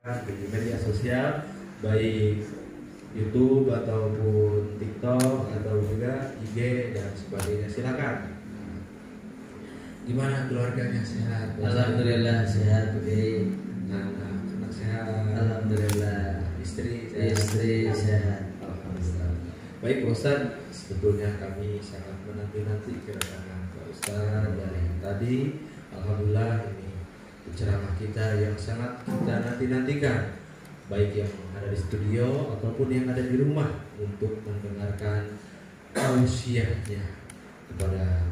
di media sosial, baik YouTube ataupun TikTok atau juga IG dan sebagainya. Silakan. Gimana keluarganya, sehat? Alhamdulillah sehat, Oke. Anak sehat. Alhamdulillah. Istri sehat. Alhamdulillah. Baik Ustaz, sebetulnya kami sangat menanti kedatangan Pak Ustaz dari tadi. Alhamdulillah ini ceramah kita yang sangat kita nantikan, baik yang ada di studio ataupun yang ada di rumah, untuk mendengarkan tausiahnya kepada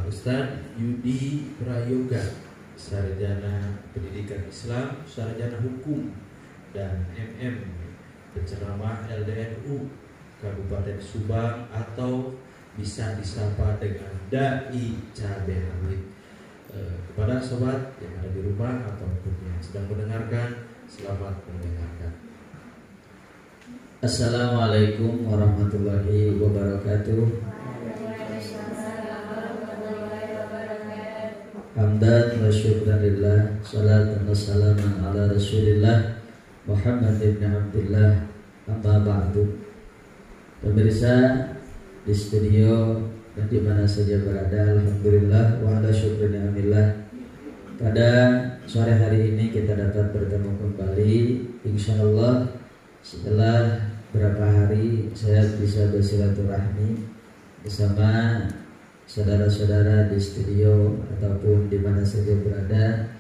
Ustaz Yudi Prayoga, sarjana pendidikan Islam, sarjana hukum, dan MM, penceramah LDNU Kabupaten Subang, atau bisa disapa dengan Dai Cabai Rawit. Kepada sobat yang ada di rumah ataupun yang sedang mendengarkan, selamat mendengarkan. Assalamualaikum warahmatullahi wabarakatuh. Hamdan wa syukran lillah, salatan wa salaman ala rasulillah Muhammad ibn Abdullah, amma ba'du. Pemirsa di studio dan di mana saja berada, alhamdulillah wa ala syukri ni'amillah. Pada sore hari ini kita dapat bertemu kembali, insyaallah setelah berapa hari saya bisa bersilaturahmi bersama saudara-saudara di studio ataupun di mana saja berada,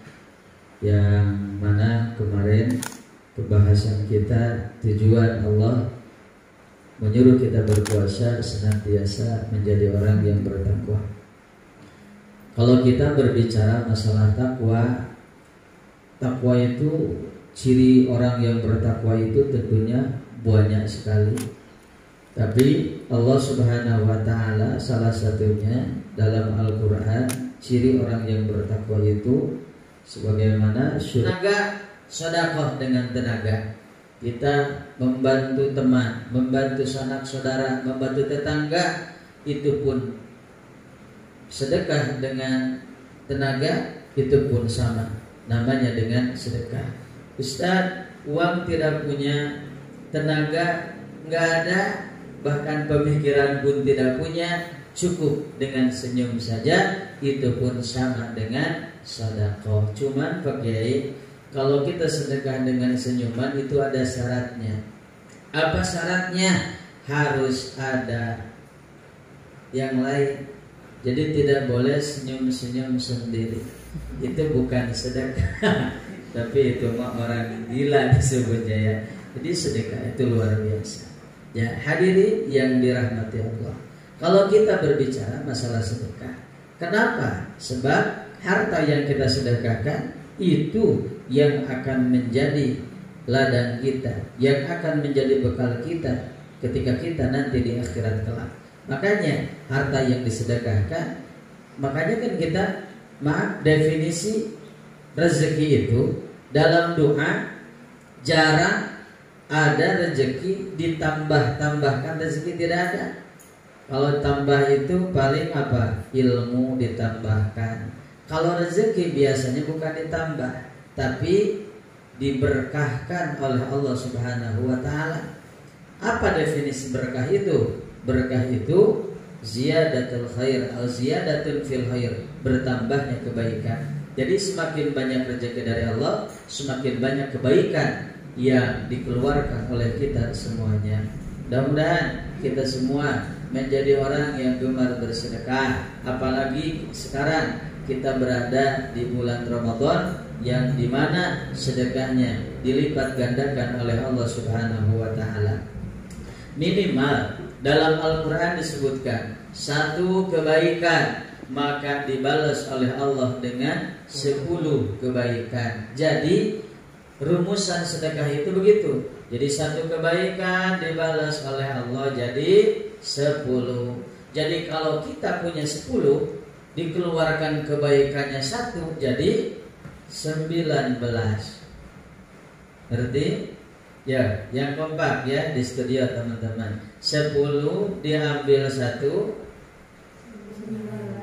yang mana kemarin pembahasan kita tujuan Allah menyuruh kita berpuasa senantiasa menjadi orang yang bertakwa. Kalau kita berbicara masalah takwa, takwa itu, ciri orang yang bertakwa itu tentunya banyak sekali. Tapi Allah Subhanahu wa taala salah satunya dalam Al-Qur'an, ciri orang yang bertakwa itu sebagaimana tenaga sedekah dengan tenaga. Kita membantu teman, membantu sanak saudara, membantu tetangga, itu pun sedekah dengan tenaga, itu pun sama, namanya dengan sedekah. Ustaz, uang tidak punya, tenaga nggak ada, bahkan pemikiran pun tidak punya, cukup dengan senyum saja, itu pun sama dengan sedekah. Cuman pakai, kalau kita sedekah dengan senyuman itu ada syaratnya. Apa syaratnya? Harus ada yang lain. Jadi tidak boleh senyum-senyum sendiri. Itu bukan sedekah. Tapi itu mah orang gila disebutnya ya. Jadi sedekah itu luar biasa. Ya, hadirin yang dirahmati Allah. Kalau kita berbicara masalah sedekah, kenapa? Sebab harta yang kita sedekahkan itu yang akan menjadi ladang kita, yang akan menjadi bekal kita ketika kita nanti di akhirat kelak. Makanya harta yang disedekahkan, makanya kan kita, definisi rezeki itu dalam doa jarang ada rezeki ditambah-tambahkan, rezeki tidak ada. Kalau tambah itu paling apa? Ilmu ditambahkan. Kalau rezeki biasanya bukan ditambah, tapi diberkahkan oleh Allah Subhanahu wa taala. Apa definisi berkah itu? Berkah itu ziyadatul khair atau ziyadatul fil khair, bertambahnya kebaikan. Jadi semakin banyak rezeki dari Allah, semakin banyak kebaikan yang dikeluarkan oleh kita semuanya. Mudah-mudahan kita semua menjadi orang yang gemar bersedekah, apalagi sekarang kita berada di bulan Ramadan yang dimana sedekahnya dilipat gandakan oleh Allah Subhanahu wa taala. Minimal dalam Al-Quran disebutkan satu kebaikan maka dibalas oleh Allah dengan 10 kebaikan. Jadi rumusan sedekah itu begitu. Jadi satu kebaikan dibalas oleh Allah jadi 10. Jadi kalau kita punya 10, dikeluarkan kebaikannya 1, jadi 19. Ngerti? Ya, yang kompak ya di studio teman-teman. 10 diambil 1,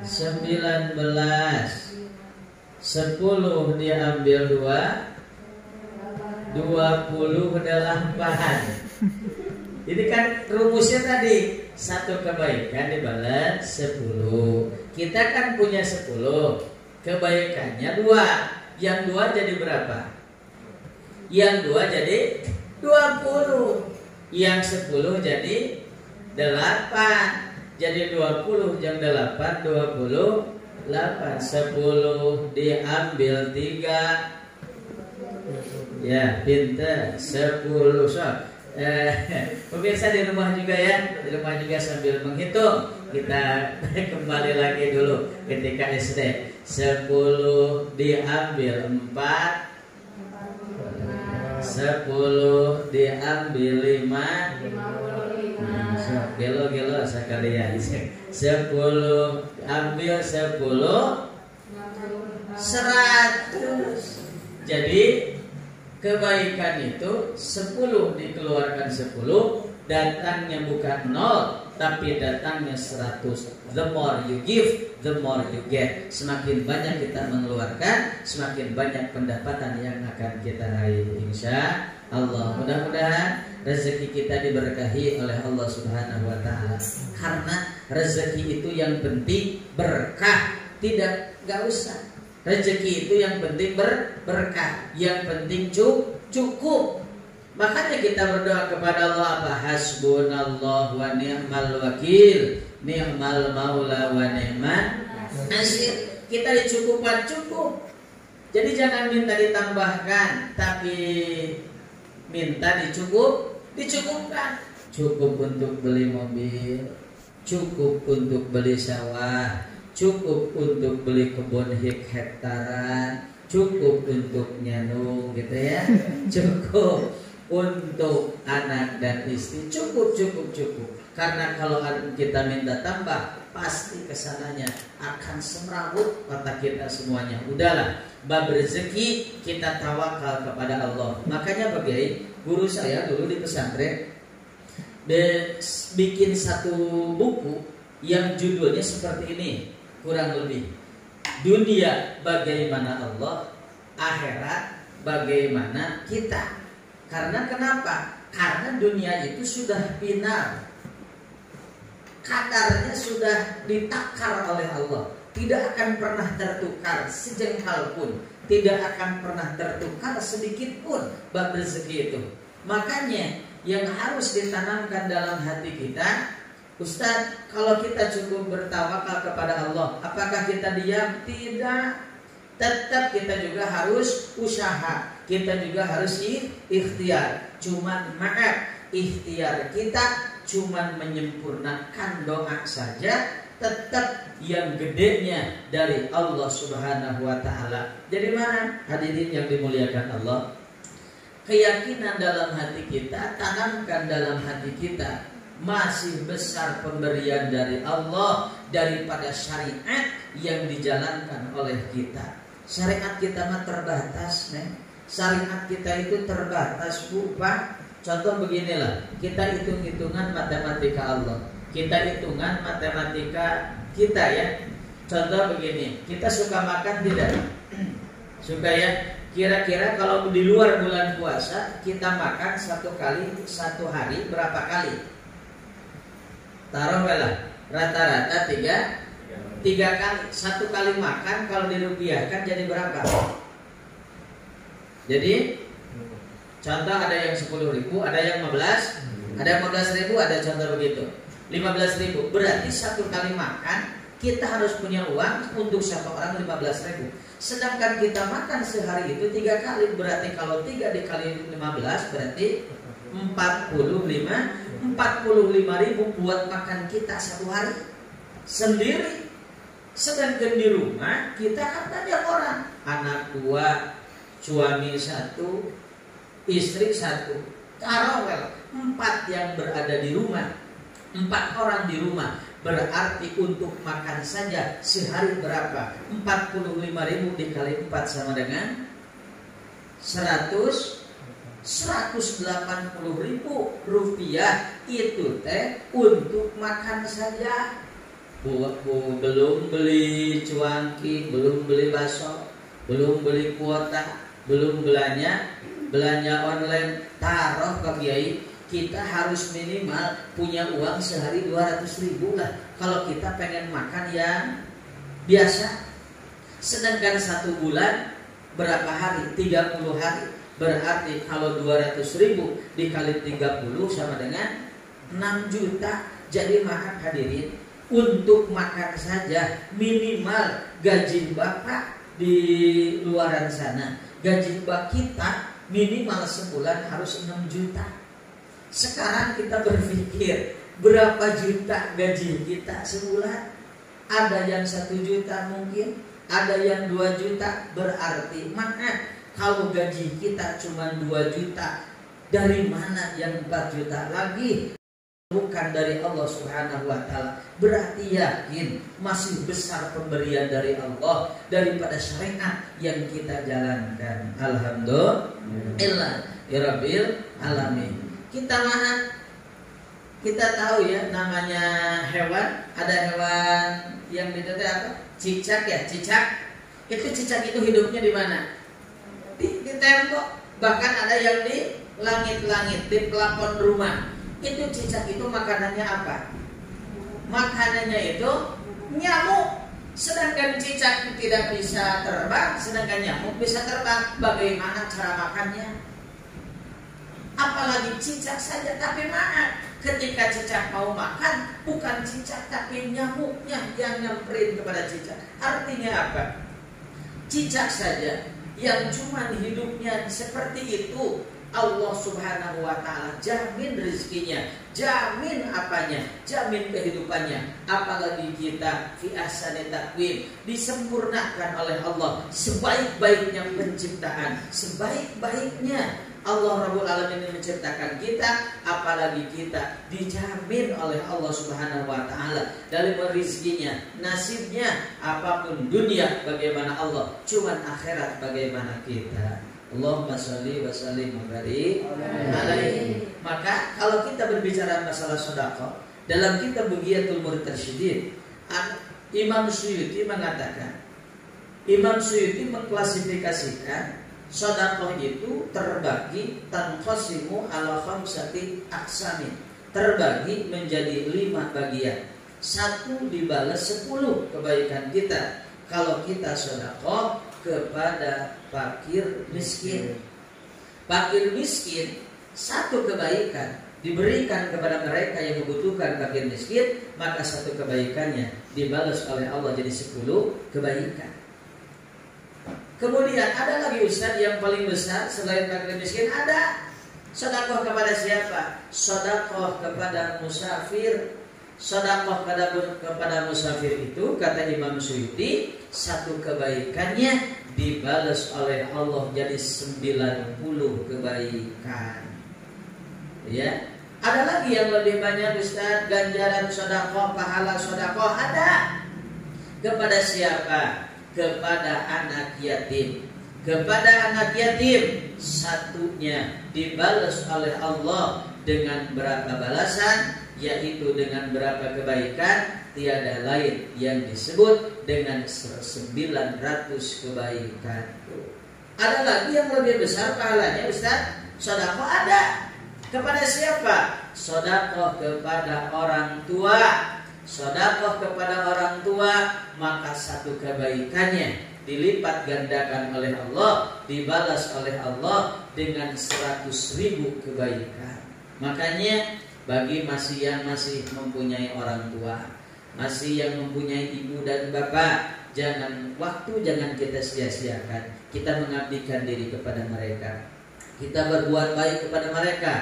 19. 10 diambil 2, Ini kan rumusnya tadi, satu kebaikan dibalas 10. Kita kan punya 10, kebaikannya 2. Yang 2 jadi berapa? Yang 2 jadi 20. Yang 10 jadi 8. Jadi 20 jam 8 28. 10 diambil 3. Ya, pinter. 10 pemirsa di rumah juga ya, di rumah juga sambil menghitung. Kita kembali lagi dulu ketika SD. 10 diambil 4, 10 diambil 5, gelo sekalian. 10 ambil 10, 100. Jadi kebaikan itu 10 dikeluarkan 10, datangnya bukan 0 tapi datangnya 100. The more you give, the more you get. Semakin banyak kita mengeluarkan, semakin banyak pendapatan yang akan kita raih, insya Allah. Mudah-mudahan rezeki kita diberkahi oleh Allah Subhanahu wa taala. Karena rezeki itu yang penting berkah, gak usah. Rezeki itu yang penting berkah, yang penting cukup. Makanya kita berdoa kepada Allah apa? Hasbunallah wa ni'mal wakil, ni'mal maula wa ni'man nasir. Kita dicukupkan cukup. Jadi jangan minta ditambahkan, tapi minta dicukupkan. Cukup untuk beli mobil, cukup untuk beli sawah, cukup untuk beli kebun hektaran, cukup untuk nyanung gitu ya, cukup untuk anak dan istri, cukup. Karena kalau kita minta tambah, pasti kesananya akan semrawut mata kita semuanya. Udahlah, bab rezeki kita tawakal kepada Allah. Makanya bagi guru saya dulu di pesantren bikin satu buku yang judulnya seperti ini, kurang lebih: dunia bagaimana Allah, akhirat bagaimana kita. Karena kenapa? Karena dunia itu sudah final, kadarnya sudah ditakar oleh Allah, tidak akan pernah tertukar sejengkal pun, tidak akan pernah tertukar sedikit pun bab rezeki itu. Makanya yang harus ditanamkan dalam hati kita, Ustaz, kalau kita cukup bertawakal kepada Allah, apakah kita diam? Tidak. Tetap kita juga harus usaha, kita juga harus ikhtiar. Cuman maaf, ikhtiar kita cuman menyempurnakan doa saja, tetap yang gedenya dari Allah Subhanahu wa taala. Jadi mana hadirin yang dimuliakan Allah? Keyakinan dalam hati kita, tanamkan dalam hati kita, masih besar pemberian dari Allah daripada syariat yang dijalankan oleh kita. Syariat kita mah terbatas, syariat kita itu terbatas, Bu, Pak. Contoh beginilah, kita hitung-hitungan matematika Allah, kita hitungan matematika kita ya. Contoh begini, kita suka makan tidak? Suka ya. Kira-kira kalau di luar bulan puasa kita makan satu hari berapa kali? Taruhlah rata-rata 3 kali. Satu kali makan kalau dirupiahkan jadi berapa? Jadi contoh ada yang 10.000, ada yang 15, ada yang 15.000, ada contoh begitu 15.000. Berarti satu kali makan kita harus punya uang untuk satu orang 15.000. Sedangkan kita makan sehari itu 3 kali. Berarti kalau 3 dikali 15 berarti 45.000 buat makan kita satu hari sendiri. Sedangkan di rumah kita kan banyak orang, anak 2, suami 1, istri 1, taruhlah 4 yang berada di rumah, 4 orang di rumah. Berarti untuk makan saja sehari berapa? 45.000 dikali 4 sama dengan 180.000 rupiah. Itu teh untuk makan saja. Belum beli cuanki, belum beli bakso, belum beli kuota, belum belanja belanja online, taruh Pak Kiai, kita harus minimal punya uang sehari 200.000 lah. Kalau kita pengen makan yang biasa. Sedangkan 1 bulan berapa hari? 30 hari. Berarti kalau 200.000 dikali 30 sama dengan 6 juta. Jadi maaf hadirin, untuk makan saja minimal gaji Bapak di luaran sana, gaji Bapak kita minimal sebulan harus 6 juta. Sekarang kita berpikir berapa juta gaji kita sebulan? Ada yang 1 juta mungkin, ada yang 2 juta. Berarti maaf, kalau gaji kita cuma 2 juta, dari mana yang 4 juta lagi? Bukan dari Allah Subhanahu wa Ta'ala. Berarti yakin masih besar pemberian dari Allah daripada syariat yang kita jalankan. Alhamdulillah ya Rabbil alamin. Kita tahu ya, namanya hewan, ada hewan yang ditanya apa? Cicak ya, cicak. Itu cicak itu hidupnya di mana? Di tembok. Bahkan ada yang di langit-langit, di plafon rumah. Itu cicak itu makanannya apa? Makanannya itu nyamuk. Sedangkan cicak tidak bisa terbang, sedangkan nyamuk bisa terbang. Bagaimana cara makannya? Apalagi cicak saja. Tapi maaf, ketika cicak mau makan, bukan cicak tapi nyamuknya yang nyamperin kepada cicak. Artinya apa? Cicak saja yang cuma hidupnya seperti itu, Allah Subhanahu wa Ta'ala jamin rezekinya, jamin apanya, jamin kehidupannya. Apalagi kita fi ahsani taqwim, disempurnakan oleh Allah, sebaik-baiknya penciptaan, sebaik-baiknya Allah Rabbul Alamin menciptakan kita. Apalagi kita dijamin oleh Allah Subhanahu wa Ta'ala dari rezekinya, nasibnya. Apapun dunia bagaimana Allah, cuman akhirat bagaimana kita. Allahumma sholli wa sallim wa barik alaihi. Maka kalau kita berbicara masalah sedekah, dalam kitab Bughiyatul Murid Tersyidin, Imam Suyuti mengatakan, Imam Suyuti mengklasifikasikan sedekah itu terbagi tanqasimu ala khamsati aqsamin, terbagi menjadi 5 bagian. 1 dibalas 10 kebaikan kita kalau kita sedekah kepada fakir miskin. Fakir miskin 1 kebaikan diberikan kepada mereka yang membutuhkan fakir miskin, maka 1 kebaikannya dibalas oleh Allah jadi 10 kebaikan. Kemudian ada lagi Ustaz yang paling besar selain fakir miskin, ada sedekah kepada siapa? Sedekah kepada musafir. Sedekah kepada musafir itu kata Imam Suyuti 1 kebaikannya dibalas oleh Allah jadi 90 kebaikan. Ya, ada lagi yang lebih banyak Ustaz, ganjaran sedekah, pahala sedekah ada. Kepada siapa? Kepada anak yatim. Kepada anak yatim 1-nya dibalas oleh Allah dengan berapa balasan? Yaitu dengan berapa kebaikan, tiada lain yang disebut dengan 900 kebaikan. Ada lagi yang lebih besar pahalanya Ustaz, sedekah ada. Kepada siapa? Sedekah kepada orang tua. Sedekah kepada orang tua, maka 1 kebaikannya dilipat gandakan oleh Allah, dibalas oleh Allah dengan 100.000 kebaikan. Makanya bagi yang masih mempunyai orang tua, masih yang mempunyai ibu dan bapak, jangan kita sia-siakan. Kita mengabdikan diri kepada mereka, kita berbuat baik kepada mereka,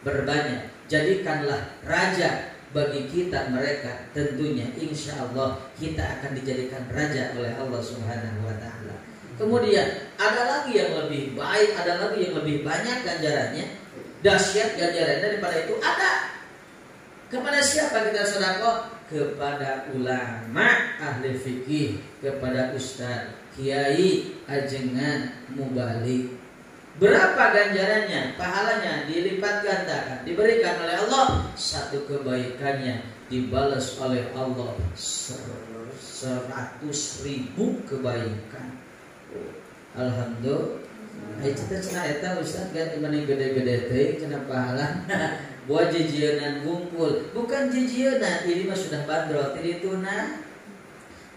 berbanyak. Jadikanlah raja bagi kita mereka. Tentunya insya Allah kita akan dijadikan raja oleh Allah Subhanahu wa Ta'ala. Kemudian ada lagi yang lebih baik, ada lagi yang lebih banyak ganjarannya, dahsyat ganjarannya daripada itu ada. Kepada siapa kita sedekah? Kepada ulama ahli fikih, kepada ustaz, kiai, ajengan, mubalik. Berapa ganjarannya? Pahalanya dilipat gandakan, diberikan oleh Allah. 1 kebaikannya dibalas oleh Allah 100.000 kebaikan. Alhamdulillah Ai cita-cita eta Ustaz kan mani gede-gede teh cenah pahala. Buat jejienan ngumpul, bukan jejienan, ini mah sudah bandrol, ini tuna.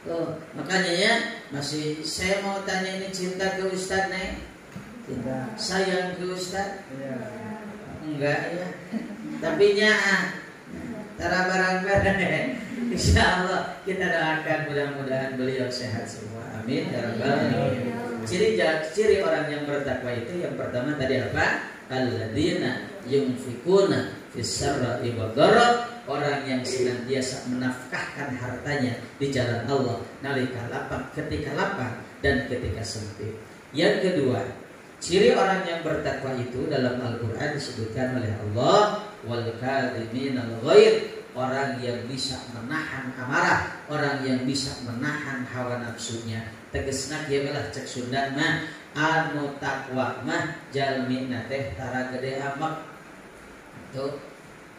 Oh, makanya ya masih saya mau tanya ini cinta ke Ustaz nih, cinta sayang ke Ustaz, enggak ya, tapi tara barang-barang. Insya Allah kita doakan mudah-mudahan beliau sehat semua, amin ya rabbal alamin. Ciri orang yang bertakwa itu yang pertama tadi apa? Alladzina yunfikuna fis-sarra'i wad-dharra, orang yang senantiasa menafkahkan hartanya di jalan Allah nalika lapang, ketika lapang dan ketika sempit. Yang kedua, ciri orang yang bertakwa itu dalam Al-Qur'an disebutkan oleh Allah wal kadhiminal ghaidh, orang yang bisa menahan amarah, orang yang bisa menahan hawa nafsunya. Tegesna kieu lah cek Sunda mah anu takwa mah jalmina teh tara gede amak. Tuh,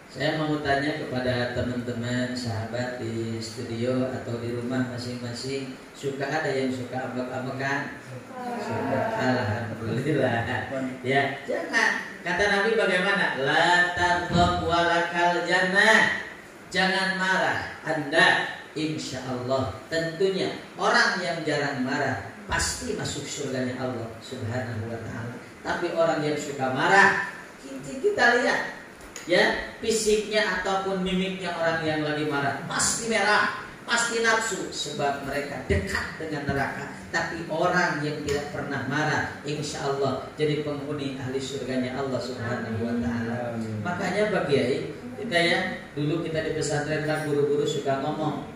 saya mau tanya kepada teman-teman sahabat di studio atau di rumah masing-masing, suka ada yang suka ambek-ambekan? Suka. Alhamdulillah. Ya, jangan. Kata Nabi bagaimana? La taghdab walakal jannah. Jangan marah, Anda insya Allah tentunya orang yang jarang marah pasti masuk surganya Allah Subhanahu wa ta'ala. Tapi orang yang suka marah, kita lihat ya fisiknya ataupun mimiknya orang yang lagi marah pasti merah, pasti nafsu, sebab mereka dekat dengan neraka. Tapi orang yang tidak pernah marah insya Allah jadi penghuni ahli surganya Allah Subhanahu wa ta'ala. Makanya Pak Kiai, kita ya dulu kita di pesantren kan guru-guru suka ngomong,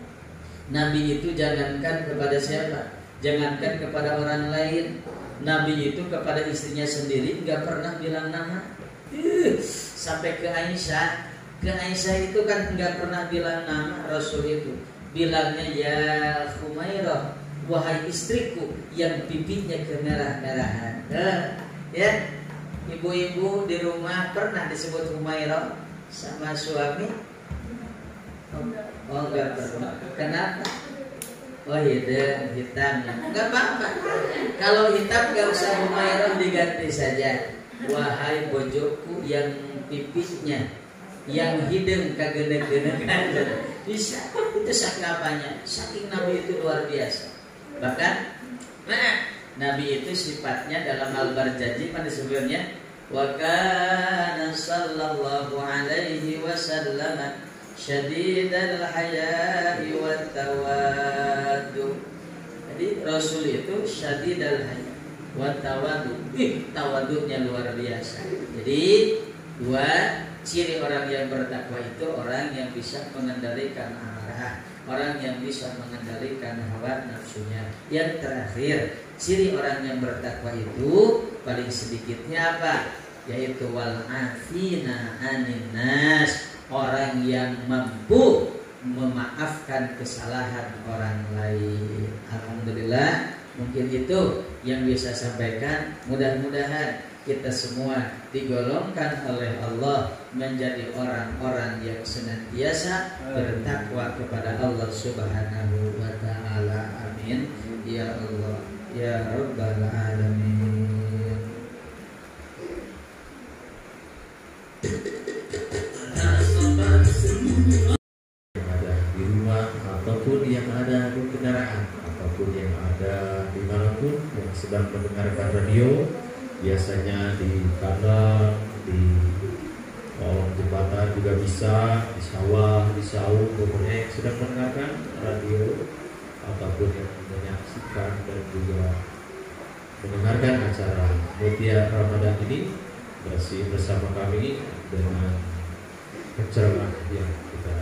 Nabi itu jangankan kepada siapa, jangankan kepada orang lain, Nabi itu kepada istrinya sendiri nggak pernah bilang nama. Sampai ke Aisyah itu kan nggak pernah bilang nama Rasul itu, bilangnya ya Humairah, wahai istriku yang pipinya kemerah-merahan. Ya, ibu-ibu di rumah pernah disebut Humairah sama suami? Oh enggak pernah. Kenapa? Oh hitam. Enggak apa-apa. Kalau hitam enggak usah Humairah, diganti saja. Wahai bojoku yang pipisnya, yang hidung kagede-gedekan. Bisa. Itu saking apanya? Saking Nabi itu luar biasa. Bahkan Nabi itu sifatnya dalam Al-Barjanji pada sebelumnya, wa kana sallallahu alaihi wasallam syadidal haya'i wat tawaddu. Jadi Rasul itu syadidal haya wat tawaddu. Tawaddunya luar biasa. Jadi dua ciri orang yang bertakwa itu orang yang bisa mengendalikan amarah, orang yang bisa mengendalikan hawa nafsunya. Yang terakhir, ciri orang yang bertakwa itu paling sedikitnya apa? Yaitu wal afina anin nas, orang yang mampu memaafkan kesalahan orang lain. Alhamdulillah, mungkin itu yang bisa sampaikan. Mudah-mudahan kita semua digolongkan oleh Allah menjadi orang-orang yang senantiasa bertakwa kepada Allah Subhanahu wa ta'ala. Amin ya Allah ya Rabbal alamin. Yang ada di rumah ataupun yang ada di kendaraan ataupun yang ada dimanapun yang sedang mendengarkan radio, biasanya di kanal, di kolong jembatan juga bisa, di sawah, di saung, pokoknya yang sedang mendengarkan radio ataupun yang menyaksikan dan juga mendengarkan acara Media Ramadan ini, masih bersama kami dengan penceramah yang kita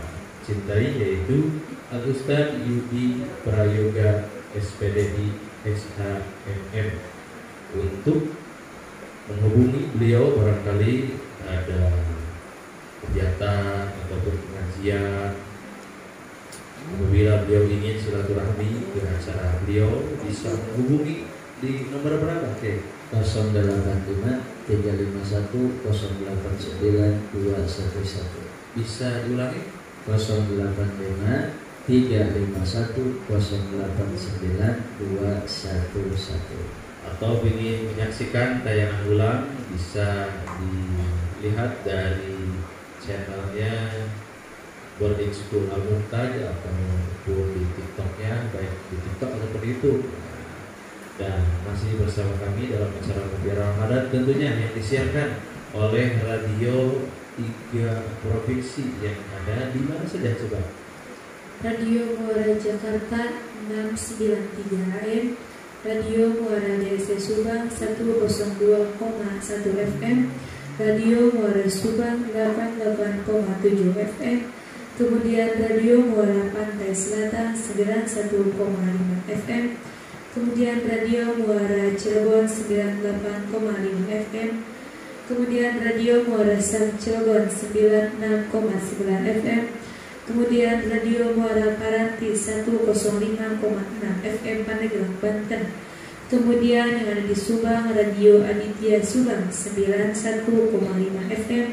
cintai, yaitu Al-Ustaz Yudi Prayoga SPDI SHMM. Untuk menghubungi beliau barangkali ada kegiatan ataupun pengajian, apabila beliau ingin silaturahmi dengan acara beliau, bisa menghubungi di nomor berapa? Oke, 085 351 089 211. bisa diulangi? 085 351 089 211. atau ingin menyaksikan tayangan ulang bisa dilihat dari channelnya Boarding School Al-Muntaj ataupun di TikToknya, baik di TikTok ataupun di YouTube. Dan masih bersama kami dalam acara Ngopi Ramadan tentunya yang disiarkan oleh Radio 3 Provinsi yang ada di mana saja coba? Radio Muara Jakarta 693 AM, Radio Muara DC Subang 102,1 FM, Radio Muara Subang 88,7 FM, kemudian Radio Muara Pantai Selatan 91,5 FM, kemudian Radio Muara Cirebon 98,5 FM, kemudian Radio Muara Sang Cilegon 96,9 FM, kemudian Radio Muara Karanti 105,6 FM Pandeglang, Banten, kemudian yang ada di Subang Radio Aditya Subang 91,5 FM,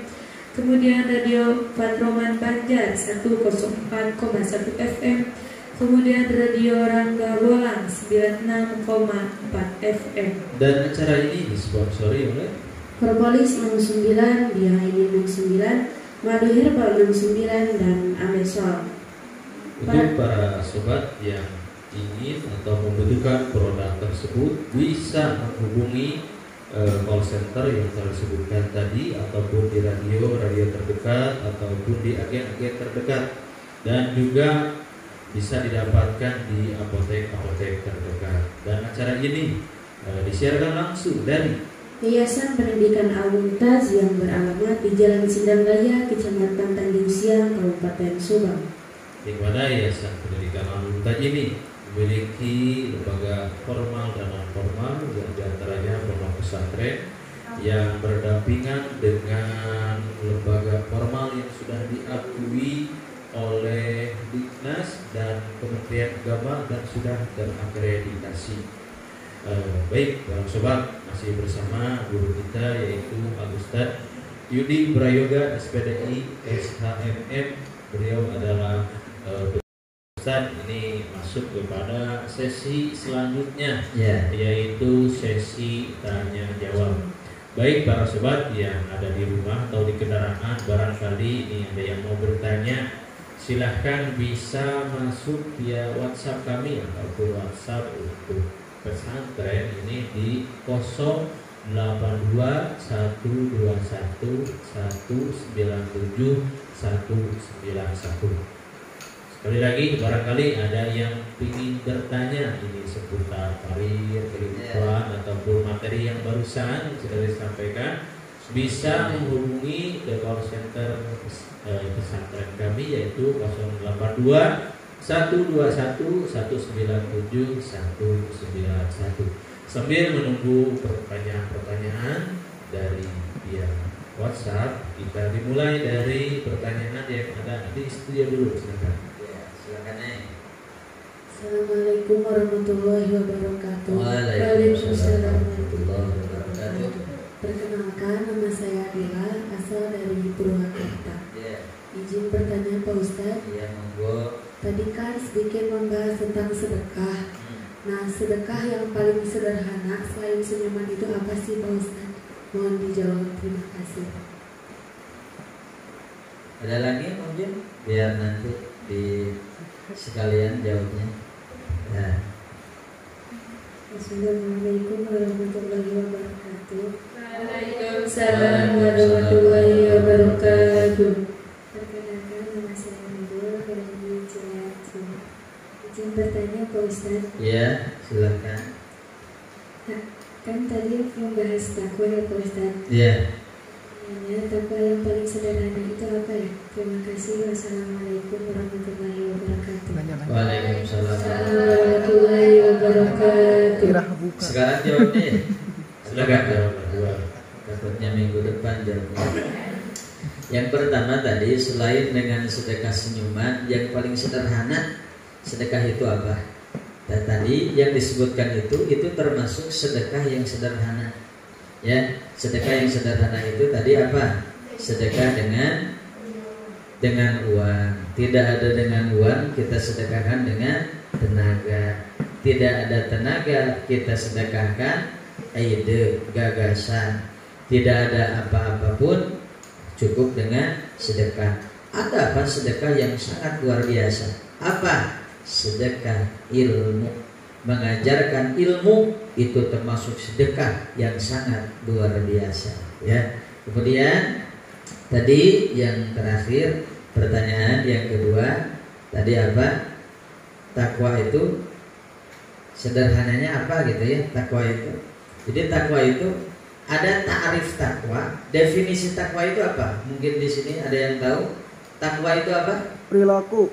kemudian Radio Patroman Banjar 104,1 FM, kemudian Radio Rangga Bolang 96,4 FM. Dan acara ini disponsori oleh Propolis 69, Biaini 69, Madu Herbal 69, dan Amesol. Untuk para sobat yang ingin atau membutuhkan produk tersebut bisa menghubungi call center yang telah disebutkan tadi, ataupun di radio terdekat, ataupun di agen-agen terdekat, dan juga bisa didapatkan di apotek-apotek terdekat. Dan acara ini disiarkan langsung dari Yayasan Pendidikan Al-Muntaj yang beralamat di Jalan Sindang Raya, Kecamatan Tanjung Siang, Kabupaten Subang. Di mana Yayasan Pendidikan Al-Muntaj ini memiliki lembaga formal dan non formal, yang diantaranya pondok pesantren yang berdampingan dengan lembaga formal yang sudah diakui oleh Dinas dan Kementerian Agama dan sudah terakreditasi. Baik, para sobat, masih bersama guru kita yaitu Al-Ustaz Yudi Prayoga SPDI SHMM. Beliau adalah Ustaz. Ini masuk kepada sesi selanjutnya, yaitu sesi tanya jawab. Baik, para sobat yang ada di rumah atau di kendaraan, barangkali ini ada yang mau bertanya, silahkan bisa masuk via WhatsApp kami ataupun WhatsApp untuk pesantren ini di 0821197191. Sekali lagi, barangkali ada yang ingin bertanya ini seputar karir, kehidupan ataupun materi yang barusan sudah disampaikan, bisa menghubungi the call center pesantren kami yaitu 082 121 197 191. Sambil menunggu pertanyaan-pertanyaan dari via WhatsApp, kita dimulai dari pertanyaan yang ada di studio dulu. Silakan. Silakan. Assalamualaikum warahmatullahi wabarakatuh. Waalaikumsalam warahmatullahi wabarakatuh. Perkenalkan, nama saya Adila, asal dari Purwakarta. Izin bertanya Pak Ustadz. Iya, monggo. Tadi kan sedikit membahas tentang sedekah. Nah, sedekah yang paling sederhana selain senyuman itu apa sih Pak Ustadz? Mohon dijawab, terima kasih. Ada lagi mungkin biar nanti di sekalian jawabnya. Ya. Assalamualaikum warahmatullahi wabarakatuh. Waalaikumsalam warahmatullahi wabarakatuh. Perkenalkan, nama saya Nurul dari Cilacap. Izin bertanya Pak Ustadz. Iya, silakan. Kan tadi membahas takwa ya Pak Ustadz. Iya. Takwa yang paling sederhana itu apa ya? Terima kasih. Wassalamualaikum warahmatullahi wabarakatuh. Waalaikumsalam warahmatullahi wabarakatuh. Sekarang jawabnya. Silakan jawab kedua. Takutnya minggu depan jawabnya. Yang pertama tadi, selain dengan sedekah senyuman, yang paling sederhana sedekah itu apa? Dan tadi yang disebutkan itu termasuk sedekah yang sederhana. Ya, sedekah yang sederhana itu tadi apa? Sedekah dengan uang. Tidak ada dengan uang, kita sedekahkan dengan tenaga. Tidak ada tenaga, kita sedekahkan ide, gagasan, tidak ada apa-apa pun, cukup dengan sedekah. Ada apa sedekah yang sangat luar biasa? Apa? Sedekah ilmu. Mengajarkan ilmu itu termasuk sedekah yang sangat luar biasa, ya. Kemudian tadi yang terakhir, pertanyaan yang kedua tadi apa? Takwa itu sederhananya apa gitu ya? Takwa itu. Jadi takwa itu ada ta'rif takwa. Definisi takwa itu apa? Mungkin di sini ada yang tahu. Takwa itu apa? Perilaku.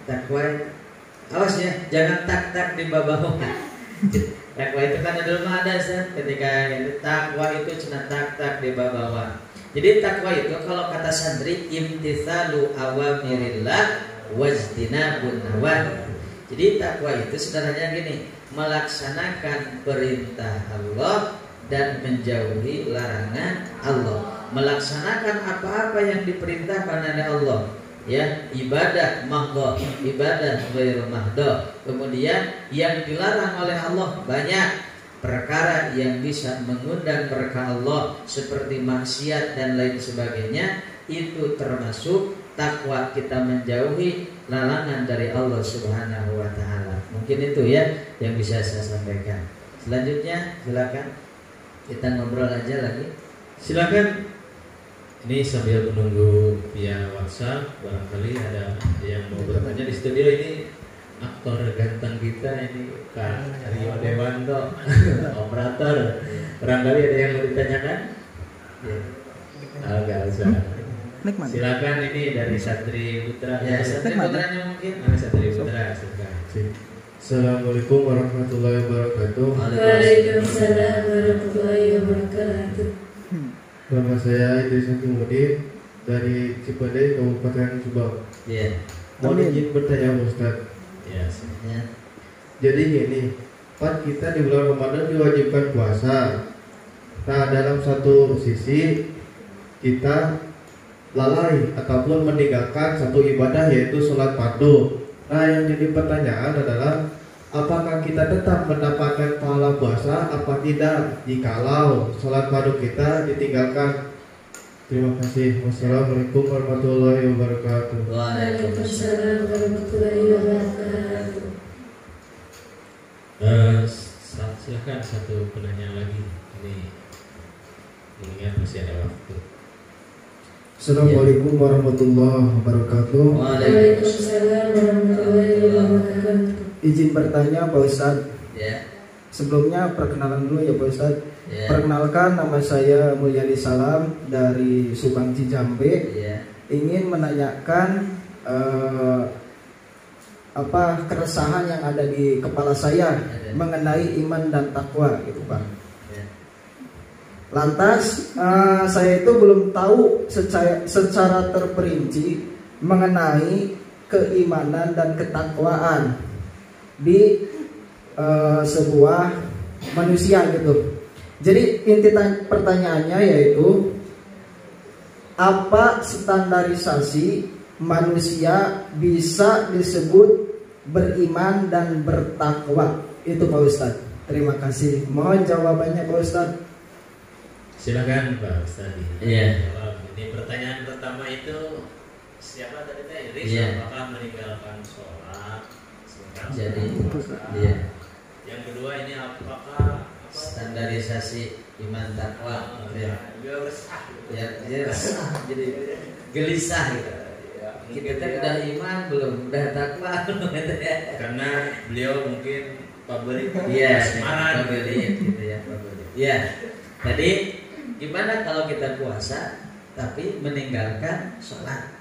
Takwa itu, awas ya, jangan tak di bawah. Takwa itu kan dulu ada ketika itu takwa itu cina tak di bawah. Jadi takwa itu kalau kata santri imtithalu awamirillah wajtinabun nawahi. Jadi takwa itu sederhananya gini, melaksanakan perintah Allah dan menjauhi larangan Allah. Melaksanakan apa-apa yang diperintahkan oleh Allah, ya, ibadah mahdhah, ibadah ghairu mahdhah. Kemudian yang dilarang oleh Allah banyak perkara yang bisa mengundang berkah Allah seperti maksiat dan lain sebagainya. Itu termasuk takwa, kita menjauhi larangan dari Allah Subhanahu wa taala. Mungkin itu ya yang bisa saya sampaikan. Selanjutnya silakan kita ngobrol aja lagi. Silakan. Ini sambil menunggu via WhatsApp, barangkali ada yang mau bertanya di studio. Ini aktor ganteng kita ini Kak Rio Dewanto, operator. Barangkali ada yang mau ditanyakan? Enggak usah. Silakan, ini dari Satri Putra. Ya, Satri Putranya mungkin. Satri Putra, silakan. Assalamualaikum warahmatullahi wabarakatuh. Waalaikumsalam warahmatullahi wabarakatuh. Nama saya Idris Hatimudin dari Cipade, Kabupaten Subang. Iya. Mau izin bertanya Ustaz. Ya. Jadi gini, Pak, kita di bulan Ramadan diwajibkan puasa. Nah, dalam satu sisi kita lalai ataupun meninggalkan satu ibadah yaitu sholat fardu. Nah, yang jadi pertanyaan adalah apakah kita tetap mendapatkan pahala puasa apa tidak jikalau sholat fardu kita ditinggalkan? Terima kasih. Wassalamualaikum warahmatullahi wabarakatuh. Waalaikumsalam warahmatullahi wabarakatuh. Silakan satu penanya lagi. Ini ingat masih ada waktu. Assalamualaikum warahmatullahi wabarakatuh. Waalaikumsalam warahmatullahi wabarakatuh. Izin bertanya Pak Ustadz. Ya. Sebelumnya perkenalan dulu ya Pak Ustadz. Ya. Perkenalkan, nama saya Mulyadi Salam dari Subang Cijambe. Ya. Ingin menanyakan apa keresahan yang ada di kepala saya mengenai iman dan takwa gitu Pak. Ya. Lantas saya itu belum tahu secara terperinci mengenai keimanan dan ketakwaan di sebuah manusia gitu. Jadi inti pertanyaannya yaitu apa standarisasi manusia bisa disebut beriman dan bertakwa? Itu Pak Ustadz. Terima kasih. Mohon jawabannya Pak Ustadz. Silakan Pak Ustadz. Iya. Ini pertanyaan pertama itu siapa tadi Teh? Iris, Iya. apakah meninggalkan sholat? Jadi, puasa? iya. Yang kedua ini apakah Standarisasi iman takwa. Ya. juga resah? Ya, resah. Jadi gelisah gitu. Kita udah iman belum, udah takwa belum gitu ya. Karena beliau mungkin favorit Iya, Semarang favorit gitu ya, favorit. Iya. Jadi gimana kalau kita puasa tapi meninggalkan sholat?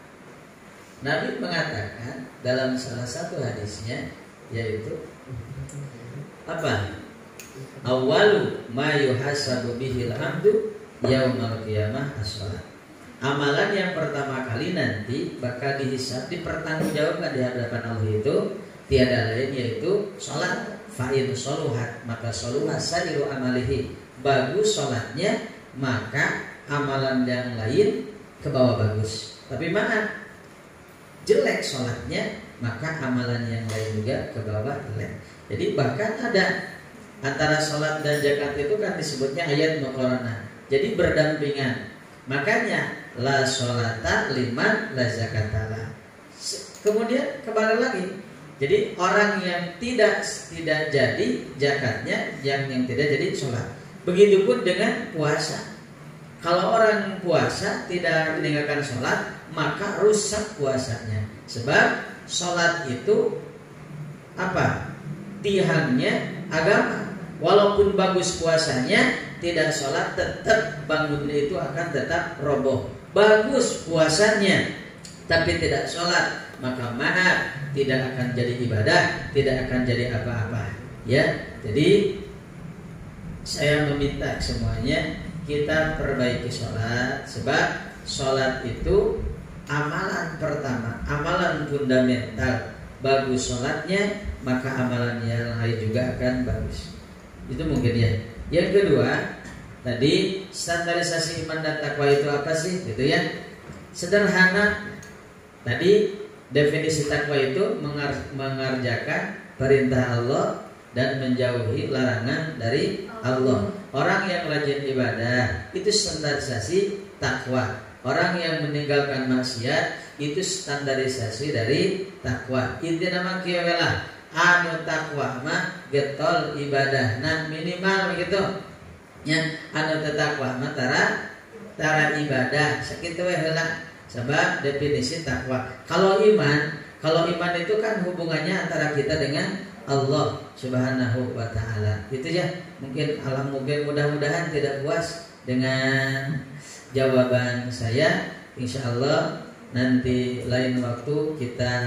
Nabi mengatakan dalam salah satu hadisnya yaitu apa? Awalu ma yuhasabu bihil abdu yaumal qiyamah as-sholat. Amalan yang pertama kali nanti bakal dihisab, dipertanggungjawabkan di hadapan Allah itu tiada lain yaitu sholat. Fa'in soluhat maka soluhat sairu amalihi. Bagus sholatnya maka amalan yang lain ke bawah bagus. Tapi maaf, jelek sholatnya maka amalan yang lain juga ke bawah jelek. Jadi bahkan ada Antara sholat dan zakat itu kan disebutnya ayat muqaranah. Jadi berdampingan. Makanya la sholata liman la zakatala. Kemudian kembali lagi. Jadi orang yang tidak jadi zakatnya, yang tidak jadi sholat. Begitupun dengan puasa. Kalau orang puasa tidak meninggalkan sholat, maka rusak puasanya. Sebab sholat itu apa? Tiangnya agama. Walaupun bagus puasanya, tidak sholat tetap bangunnya itu akan tetap roboh. Bagus puasanya, tapi tidak sholat, maka maaf, tidak akan jadi ibadah, tidak akan jadi apa-apa. Ya, jadi saya meminta semuanya kita perbaiki sholat, sebab sholat itu amalan pertama, amalan fundamental. Bagus sholatnya, maka amalan yang lain juga akan bagus. Itu mungkin ya. Yang kedua, tadi standarisasi iman dan takwa itu apa sih? Gitu ya. Sederhana. Tadi definisi takwa itu mengerjakan perintah Allah dan menjauhi larangan dari Allah. Orang yang rajin ibadah itu standarisasi takwa. Orang yang meninggalkan maksiat itu standarisasi dari takwa. Inti nama kiawelah anu takwa mah getol ibadah nah minimal begitu. Yang anu takwa mah tara ibadah sakitu we heula. Sebab definisi takwa. Kalau iman itu kan hubungannya antara kita dengan Allah Subhanahu wa taala. Itu ya. Mungkin mudah-mudahan tidak puas dengan jawaban saya. Insyaallah nanti lain waktu kita